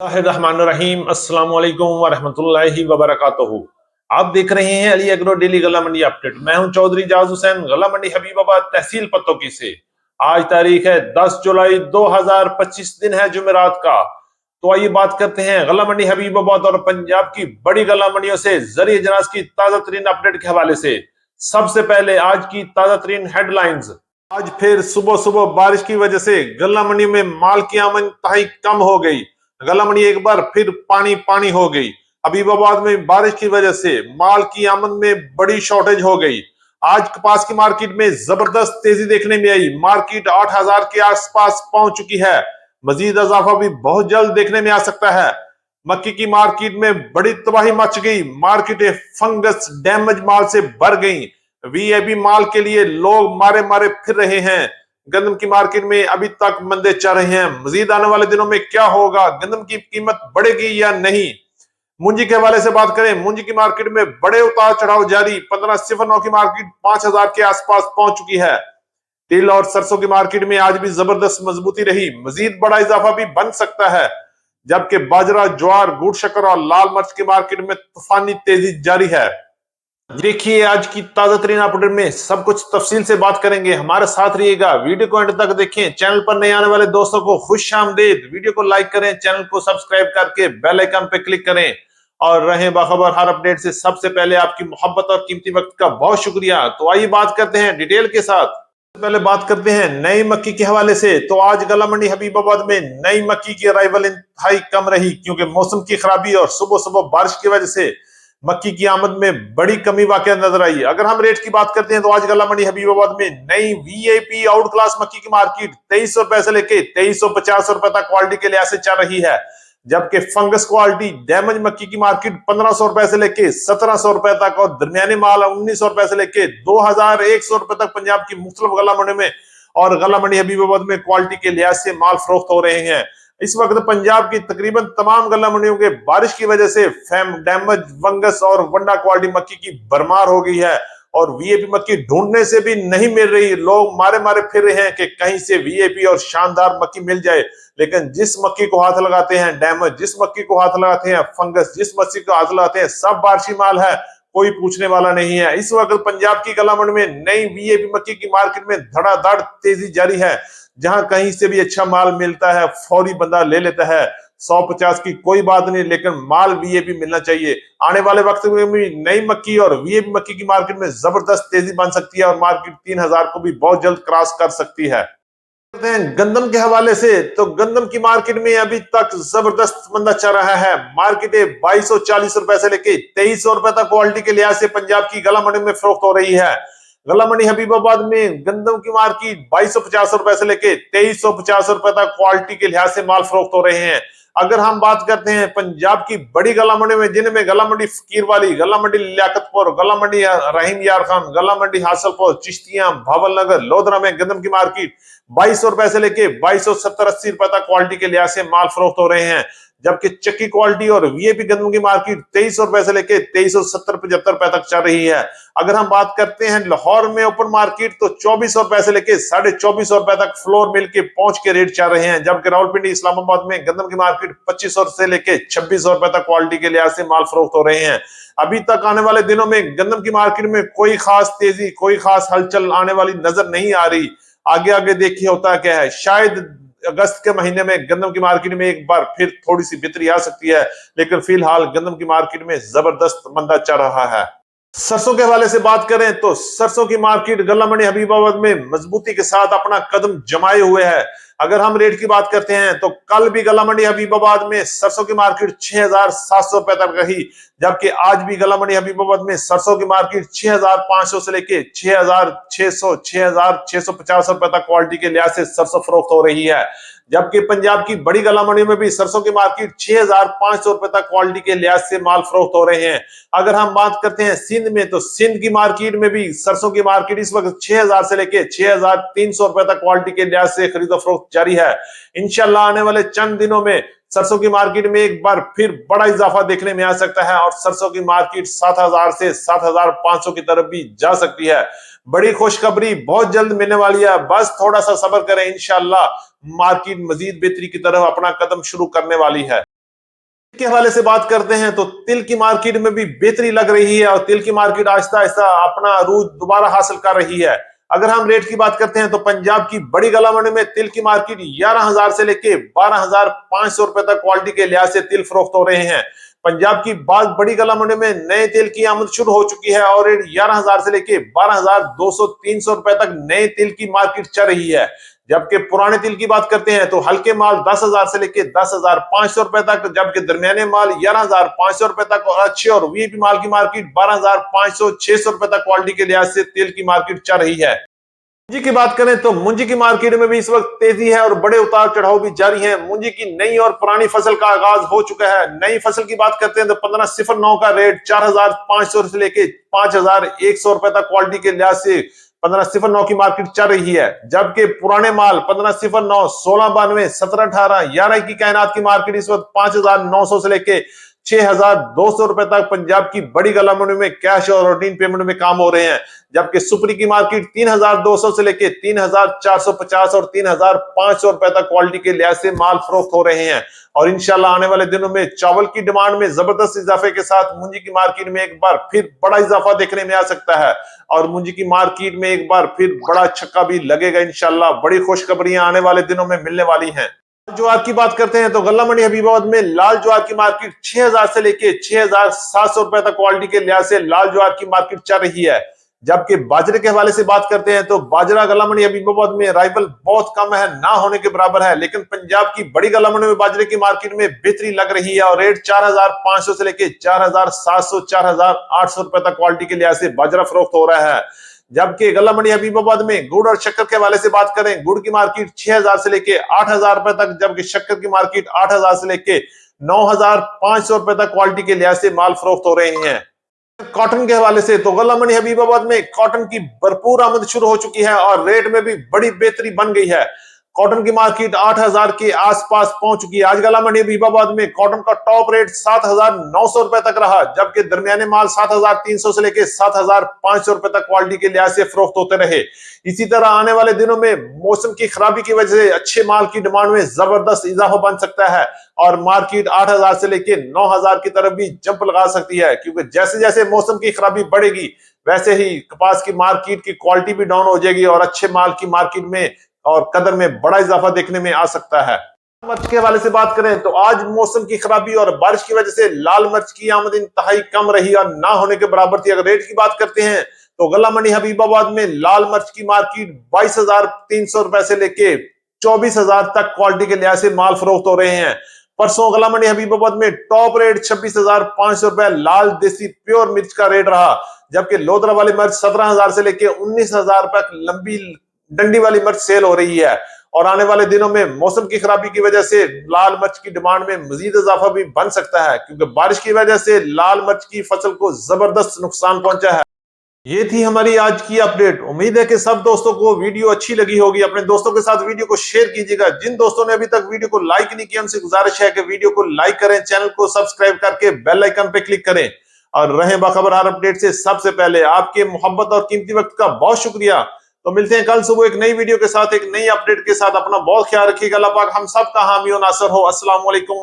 रहमानिर्रहीम अस्सलाम वालेकुम वरहमतुल्लाहि वबरकातुहू। आप देख रहे हैं अली एग्रो डेली गला मंडी अपडेट। मैं हूं चौधरी जाज हुसैन, गला मंडी हबीबाबाद, तहसील पत्तोकी से। आज तारीख है 10 जुलाई 2025, दिन है जुमेरात का। तो आइए बात करते हैं गला मंडी हबीबाबाद और पंजाब की बड़ी गला मंडियों से जरिए जनाज की ताजा तरीन अपडेट के हवाले से। सबसे पहले आज की ताजा तरीन हेडलाइंस। आज फिर सुबह सुबह बारिश की वजह से गला मंडी में माल की आमद इंतहाई कम हो गई। गला मंडी एक बार फिर पानी पानी हो गई। हबीबाबाद में बारिश की वजह से माल की आमद में बड़ी शॉर्टेज हो गई। आज कपास की मार्केट में जबरदस्त तेजी देखने में आई। मार्केट 8,000 के आसपास पहुंच चुकी है। मजीद इजाफा भी बहुत जल्द देखने में आ सकता है। मक्की की मार्केट में बड़ी तबाही मच गई। मार्केटें फंगस डैमेज माल से भर गई। वीआईपी माल के लिए लोग मारे मारे फिर रहे हैं। गंदम की मार्केट में अभी तक मंदे चल रहे हैं। मजीद आने वाले दिनों में क्या होगा, गंदम की कीमत बढ़ेगी या नहीं। मुंजी के हवाले से बात करें, मुंजी की मार्केट में बड़े उतार चढ़ाव जारी। 1509 की मार्केट 5,000 के आसपास पहुंच चुकी है। तिल और सरसों की मार्केट में आज भी जबरदस्त मजबूती रही। मजीद बड़ा इजाफा भी बन सकता है। जबकि बाजरा, ज्वार, गुड़ शक्कर और लाल मिर्च की मार्केट में तूफानी तेजी जारी है। देखिए आज की ताजा तरीन अपडेट में सब कुछ तफसील से बात करेंगे। हमारे साथ रहिएगा, वीडियो को एंड तक देखें। चैनल पर नए आने वाले दोस्तों को खुश आमदीद। वीडियो को लाइक करें, चैनल को सब्सक्राइब करके बेल आइकन पे क्लिक करें और रहें बाखबर हर अपडेट से। सबसे पहले आपकी मोहब्बत और कीमती वक्त का बहुत शुक्रिया। तो आइए बात करते हैं डिटेल के साथ। पहले बात करते हैं नई मक्की के हवाले से। तो आज गला मंडी हबीबाबाद में नई मक्की की अराइवल इंतहाई कम रही, क्योंकि मौसम की खराबी और सुबह सुबह बारिश की वजह से मक्की की आमद में बड़ी कमी वाकई नजर आई। अगर हम रेट की बात करते हैं तो आज गला मंडी हबीबाबाद में नई वीआईपी आउट क्लास मक्की की मार्केट 2300 रुपए से लेके 2350 रुपए तक क्वालिटी के लिहाज से चल रही है। जबकि फंगस क्वालिटी डैमेज मक्की की मार्केट 1500 रुपए से लेके 1700 रुपए तक और दरमियानी माल 1900 रुपए से लेके 2100 रुपए तक पंजाब की मुख्तलिफ गला मंडी में और गला मंडी हबीबाबाद में क्वालिटी के लिहाज से माल फरोख्त हो रहे हैं। इस वक्त पंजाब की तकरीबन तमाम गला मंडियों के बारिश की वजह से फैम डैमेज, फंगस और वंडा क्वालिटी मक्की की भरमार हो गई है और वीआईपी मक्की ढूंढने से भी नहीं मिल रही। लोग मारे मारे फिर रहे हैं कि कहीं से वीआईपी और शानदार मक्की मिल जाए, लेकिन जिस मक्की को हाथ लगाते हैं डैमेज, जिस मक्की को हाथ लगाते हैं फंगस, जिस मक्की को हाथ लगाते हैं सब बारिशी माल है, कोई पूछने वाला नहीं है। इस वक्त पंजाब की गला मंडी में नई वीआईपी मक्की की मार्केट में धड़ाधड़ तेजी जारी है। जहां कहीं से भी अच्छा माल मिलता है फौरी बंदा ले लेता है। 150 की कोई बात नहीं, लेकिन माल वीआईपी मिलना चाहिए। आने वाले वक्त में भी नई मक्की और वीआईपी मक्की की मार्केट में जबरदस्त तेजी बन सकती है और मार्केट 3,000 को भी बहुत जल्द क्रॉस कर सकती है। गंदम के हवाले से तो गंदम की मार्केट में अभी तक जबरदस्त मंदा चल रहा है। मार्केट 2240 रुपए से लेके 2300 रुपए तक क्वालिटी के लिहाज से पंजाब की गला मंडी में फरोख्त हो रही है। गला मंडी हबीबाबाद में गंदम की मार्केट 2250 रुपए से लेके 2350 रुपए तक क्वालिटी के लिहाज से माल फरोख्त हो रहे हैं। अगर हम बात करते हैं पंजाब की बड़ी गला मंडी में, जिनमें गला मंडी फकीर वाली, गला मंडी लियाकतपुर, गला मंडी रहीम यार खान, गला मंडी हासलपुर, चिश्तियां, भावलनगर, लोधरा में गंदम की मार्केट 2200 रुपए से लेके 2270-80 रुपए तक क्वालिटी के लिहाज से माल फरोख्त हो रहे हैं। जबकि चक्की क्वालिटी और वीआईपी गंदम की मार्केट 2300 रुपए से लेके 2370-75 रुपए तक चल रही है। अगर हम बात करते हैं लाहौर में ओपन मार्केट तो 2400 रुपए से लेके 2450 रुपए तक फ्लोर मिल के पहुंच के रेट चल रहे हैं। जबकि रावलपिंडी, इस्लामाबाद में गंदम की मार्केट 2500 से लेके 2600 रुपए तक क्वालिटी के लिहाज से माल फरोख्त हो रहे हैं। अभी तक आने वाले दिनों में गंदम की मार्केट में कोई खास तेजी, कोई खास हलचल आने वाली नजर नहीं आ रही। आगे आगे देखिए होता क्या है। शायद अगस्त के महीने में गंदम की मार्केट में एक बार फिर थोड़ी सी बेहतरी आ सकती है, लेकिन फिलहाल गंदम की मार्केट में जबरदस्त मंदा चल रहा है। सरसों के हवाले से बात करें तो सरसों की मार्केट गला मंडी हबीबाबाद में मजबूती के साथ अपना कदम जमाए हुए है। अगर हम रेट की बात करते हैं तो कल भी गला मंडी हबीबाबाद में सरसों की मार्केट 6700 रुपए तक रही। जबकि आज भी गला मंडी हबीबाबाद में सरसों की मार्केट 6500 से लेके 6600, 6650 रुपए तक क्वालिटी के लिहाज से सरसों फरोख्त हो रही है। जबकि पंजाब की बड़ी गला मंडी में भी सरसों की मार्केट 6500 रुपए तक क्वालिटी के लिहाज से माल फरोख्त हो रहे हैं। अगर हम बात करते हैं सिंध में तो सिंध की मार्केट में भी सरसों की मार्केट इस वक्त 6000 से लेके 6300 रुपए तक क्वालिटी के लिहाज से खरीदो फरोख्त जारी है। इंशाल्लाह आने वाले चंद दिनों में सरसों की मार्केट में एक बार फिर बड़ा इजाफा देखने में आ सकता है और सरसों की मार्केट 7000 से 7500 की तरफ भी जा सकती है। बड़ी खुशखबरी बहुत जल्द मिलने वाली है, बस थोड़ा सा सब्र करें। इंशाल्लाह मार्केट मजीद बेहतरी की तरफ अपना कदम शुरू करने वाली है। के हवाले से बात करते हैं तो तिल की मार्केट में भी बेहतरी लग रही है और तिल की मार्केट आहिस्ता आहिस्ता अपना अरूज दोबारा हासिल कर रही है। अगर हम रेट की बात करते हैं तो पंजाब की बड़ी गला मंडी में तिल की मार्केट 11,000 से लेके 12,500 रुपए तक क्वालिटी के लिहाज से तिल फरोख्त हो रहे हैं। पंजाब की बाग बड़ी गला मंडी में नए तिल की आमद शुरू हो चुकी है और रेट 11,000 से लेके 12,200-300 रुपए तक नए तिल की मार्केट चल रही है। जबकि पुराने तिल की बात करते हैं तो हल्के माल 10,000 से लेके 10,500 रुपए तक, जबकि दरमियाने माल 11,500 रुपए तक और अच्छे और वीआईपी माल की मार्केट 12,500-600 रुपए तक क्वालिटी के लिहाज से तिल की मार्केट चल रही है। मुंजी की बात करें तो मुंजी की मार्केट में भी इस वक्त तेजी है और बड़े उतार चढ़ाव भी जारी हैं। मुंजी की नई और पुरानी फसल का आगाज हो चुका है। नई फसल की बात करते हैं तो 1509 का रेट 4,500 से लेके 5,100 रुपए तक क्वालिटी के लिहाज से 1509 की मार्केट चल रही है। जबकि पुराने माल 1509, 1692, 1718, 11 की कायनात की मार्केट इस वक्त 5,900 से लेके 6,200 रुपए तक पंजाब की बड़ी गला मंडी में कैश और रूटीन पेमेंट में काम हो रहे हैं। जबकि सुपरी की मार्केट 3,200 से लेके 3,450 और 3,500 रुपए तक क्वालिटी के लिहाज से माल फरोख्त हो रहे हैं। और इंशाल्लाह आने वाले दिनों में चावल की डिमांड में जबरदस्त इजाफे के साथ मुंजी की मार्केट में एक बार फिर बड़ा इजाफा देखने में आ सकता है और मुंजी की मार्केट में एक बार फिर बड़ा छक्का भी लगेगा। इंशाल्लाह बड़ी खुशखबरियां आने वाले दिनों में मिलने वाली हैं। ज्वार की बात करते हैं तो गल्ला मंडी हबीबाबाद में लाल ज्वार की मार्केट 6,000 से लेके 6,700 रुपए तक क्वालिटी के लिहाज से लाल ज्वार की मार्केट चल रही है। जबकि बाजरे के हवाले से बात करते हैं तो बाजरा गल्ला मंडी हबीबाबाद में राइवल बहुत कम है, ना होने के बराबर है। लेकिन पंजाब की बड़ी गल्ला मंडी में बाजरे की मार्केट में बेहतरी लग रही है और रेट 4,500 से लेके 4,700, 4,800 रुपए तक क्वालिटी के लिहाज से बाजरा फरोख्त हो रहा है। जबकि गल्ला मंडी हबीबाबाद में गुड़ और शक्कर के हवाले से बात करें, गुड़ की मार्केट 6,000 से लेके 8,000 रुपए तक, जबकि शक्कर की मार्केट 8,000 से लेके 9,500 रुपए तक क्वालिटी के लिहाज से माल फरोख्त हो रहे हैं। कॉटन के हवाले से तो गल्ला मंडी हबीबाबाद में कॉटन की भरपूर आमद शुरू हो चुकी है और रेट में भी बड़ी बेहतरी बन गई है। कॉटन की मार्केट 8,000 के आसपास पहुंच चुकी है। आज गल्ला मंडी हबीबाबाद में कॉटन का टॉप रेट 7,900 रुपए तक रहा, जबकि दरमियाने माल 7,300 से लेके 7,500 रुपए तक क्वालिटी के लिहाज से फरोख्त होते रहे। इसी तरह आने वाले दिनों में मौसम की खराबी की वजह से अच्छे माल की डिमांड में जबरदस्त इजाफा बन सकता है और मार्केट 8,000 से लेके 9,000 की तरफ भी जंप लगा सकती है, क्योंकि जैसे जैसे मौसम की खराबी बढ़ेगी वैसे ही कपास की मार्केट की क्वालिटी भी डाउन हो जाएगी और अच्छे माल की मार्केट में और कदर में बड़ा इजाफा देखने में आ सकता है। मिर्च के हवाले से बात करें तो आज मौसम की खराबी और बारिश की वजह से लाल मिर्च की आमद इंतहाई कम रही और ना होने के बराबर थी। अगर रेट की बात करते हैं तो गल्ला मंडी हबीबाबाद में लाल मिर्च की मार्केट 22,300 रुपए से लेके 24,000 तक क्वालिटी के लिहाज से माल फरोख्त हो रहे हैं। परसों गल्ला मंडी हबीबाबाद में टॉप रेट 26,500 रुपए लाल देसी प्योर मिर्च का रेट रहा, जबकि लोदरा वाली मिर्च 17,000 से लेके 19,000 रुपए लंबी डंडी वाली मिर्च सेल हो रही है। और आने वाले दिनों में मौसम की खराबी की वजह से लाल मिर्च की डिमांड में मजीद इजाफा भी बन सकता है, क्योंकि बारिश की वजह से लाल मिर्च की फसल को जबरदस्त नुकसान पहुंचा है। ये थी हमारी आज की अपडेट। उम्मीद है कि सब दोस्तों को वीडियो अच्छी लगी होगी। अपने दोस्तों के साथ वीडियो को शेयर कीजिएगा। जिन दोस्तों ने अभी तक वीडियो को लाइक नहीं किया उनसे गुजारिश है कि वीडियो को लाइक करें, चैनल को सब्सक्राइब करके बेल आइकन पे क्लिक करें और रहें बाखबर हर अपडेट से सबसे पहले। आपके मोहब्बत और कीमती वक्त का बहुत शुक्रिया। तो मिलते हैं कल सुबह एक नई वीडियो के साथ, एक नई अपडेट के साथ। अपना बहुत ख्याल रखिएगा। अल्लाह पाक हम सब का हामी और नासर हो। अस्सलाम वालेकुम।